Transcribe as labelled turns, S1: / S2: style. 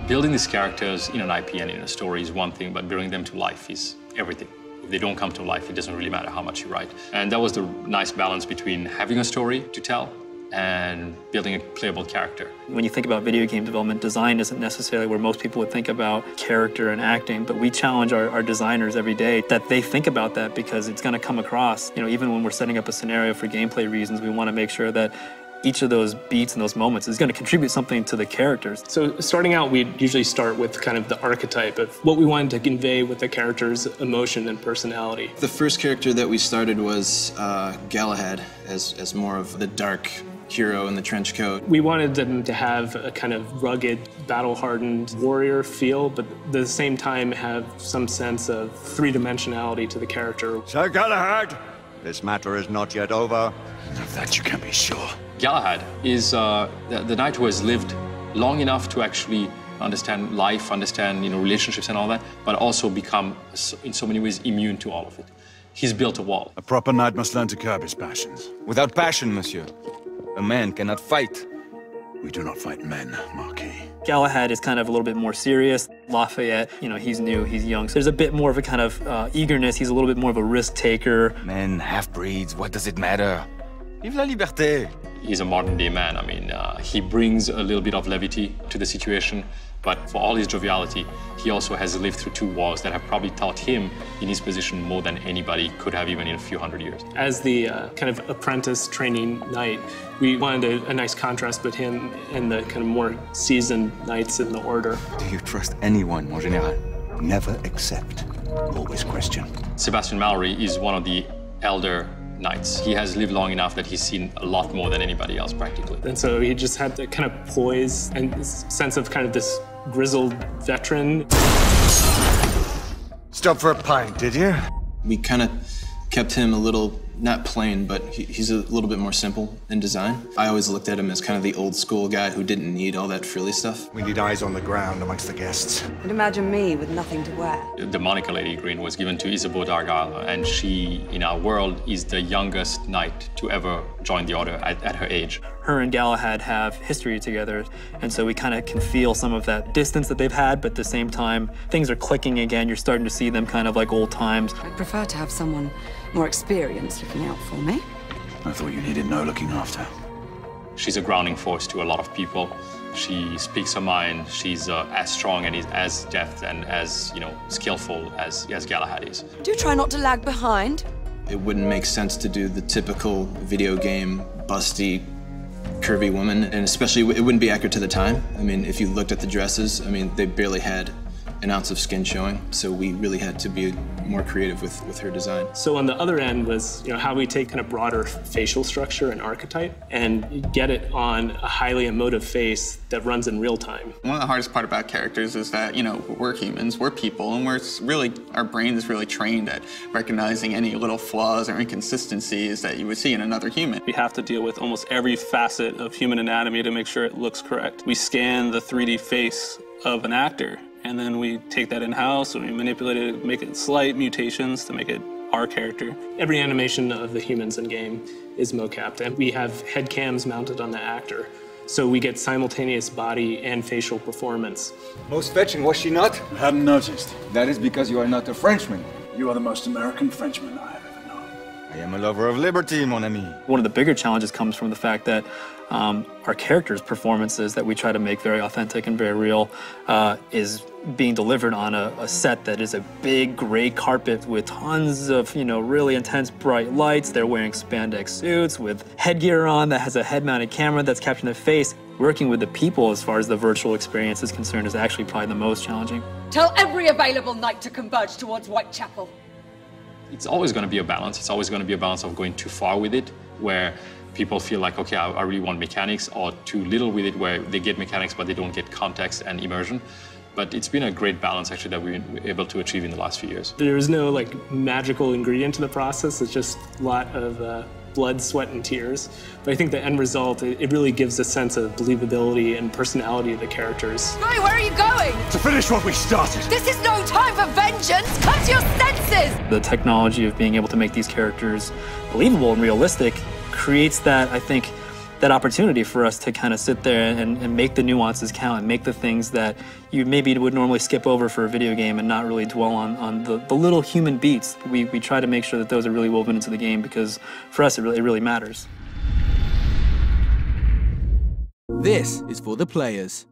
S1: Building these characters in an IP and in a story is one thing, but bringing them to life is everything. If they don't come to life, it doesn't really matter how much you write. And that was the nice balance between having a story to tell and building a playable character.
S2: When you think about video game development, design isn't necessarily where most people would think about character and acting, but we challenge our designers every day that they think about that because it's going to come across. You know, even when we're setting up a scenario for gameplay reasons, we want to make sure that each of those beats and those moments is going to contribute something to the characters.
S3: So starting out, we usually start with kind of the archetype of what we wanted to convey with the character's emotion and personality.
S4: The first character that we started was Galahad, as more of the dark hero in the trench coat.
S3: We wanted them to have a kind of rugged, battle-hardened warrior feel, but at the same time have some sense of three-dimensionality to the character.
S5: Sir Galahad, this matter is not yet over.
S6: Of that you can be sure.
S1: Galahad is the knight who has lived long enough to actually understand life, understand relationships and all that, but also become, in so many ways, immune to all of it. He's built a wall.
S6: A proper knight must learn to curb his passions.
S7: Without passion, monsieur, a man cannot fight.
S6: We do not fight men, Marquis.
S2: Galahad is kind of a little bit more serious. Lafayette, he's new, he's young, so there's a bit more of a kind of eagerness. He's a little bit more of a risk taker.
S7: Men, half-breeds, what does it matter? Vive la liberté.
S1: He's a modern-day man. I mean, he brings a little bit of levity to the situation, but for all his joviality, he also has lived through 2 wars that have probably taught him in his position more than anybody could have even in a few hundred years.
S3: As the kind of apprentice training knight, we wanted a nice contrast between him and the kind of more seasoned knights in the order.
S7: Do you trust anyone, mon général?
S6: Never accept, always question.
S1: Sebastian Mallory is one of the elder knights. He has lived long enough that he's seen a lot more than anybody else, practically.
S3: And so he just had the kind of poise and this sense of kind of this grizzled veteran.
S5: Stop for a pint, did you?
S4: We kind of kept him a little, not plain, but he's a little bit more simple in design. I always looked at him as kind of the old school guy who didn't need all that frilly stuff.
S5: We need eyes on the ground amongst the guests.
S8: And imagine me with nothing to wear.
S1: The Monica Lady Green was given to Isabeau d'Argyle, and she, in our world, is the youngest knight to ever join the order at her age.
S2: Her and Galahad have history together, and so we kind of can feel some of that distance that they've had, but at the same time, things are clicking again. You're starting to see them kind of like old times.
S8: I'd prefer to have someone more experienced looking out for me.
S6: I thought you needed no looking after.
S1: She's a grounding force to a lot of people. She speaks her mind. She's as strong and is as deft and as, skillful as Galahad is.
S8: Do try not to lag behind.
S4: It wouldn't make sense to do the typical video game, busty, curvy woman, and especially it wouldn't be accurate to the time. I mean, if you looked at the dresses, they barely had an ounce of skin showing, so we really had to be more creative with her design.
S3: So on the other end was, how we take kind of broader facial structure and archetype and get it on a highly emotive face that runs in real time.
S9: One of the hardest part about characters is that, we're humans, we're people, and our brain is really trained at recognizing any little flaws or inconsistencies that you would see in another human.
S10: We have to deal with almost every facet of human anatomy to make sure it looks correct. We scan the 3D face of an actor, and then we take that in-house and we manipulate it, make it slight mutations to make it our character.
S3: Every animation of the humans in game is mocapped, and we have head cams mounted on the actor. So we get simultaneous body and facial performance.
S5: Most fetching, was she not?
S6: I hadn't noticed.
S7: That is because you are not a Frenchman.
S6: You are the most American Frenchman I have ever known.
S7: I am a lover of liberty, mon ami.
S2: One of the bigger challenges comes from the fact that our characters' performances that we try to make very authentic and very real is being delivered on a set that is a big gray carpet with tons of, really intense bright lights. They're wearing spandex suits with headgear on that has a head-mounted camera that's capturing their face. Working with the people as far as the virtual experience is concerned is actually probably the most challenging.
S11: Tell every available knight to converge towards Whitechapel.
S1: It's always going to be a balance. It's always going to be a balance of going too far with it, where people feel like, okay, I really want mechanics, or too little with it, where they get mechanics but they don't get context and immersion. But it's been a great balance, actually, that we've been able to achieve in the last few years.
S3: There is no magical ingredient to the process. It's just a lot of blood, sweat, and tears. But I think the end result, it really gives a sense of believability and personality of the characters.
S11: Roy, where are you going?
S6: To finish what we started.
S11: This is no time for vengeance. Come to your senses.
S2: The technology of being able to make these characters believable and realistic creates that, I think, that opportunity for us to kind of sit there and make the nuances count and make the things that you maybe would normally skip over for a video game and not really dwell on the little human beats. We try to make sure that those are really woven into the game because for us it really matters.
S12: This is for the players.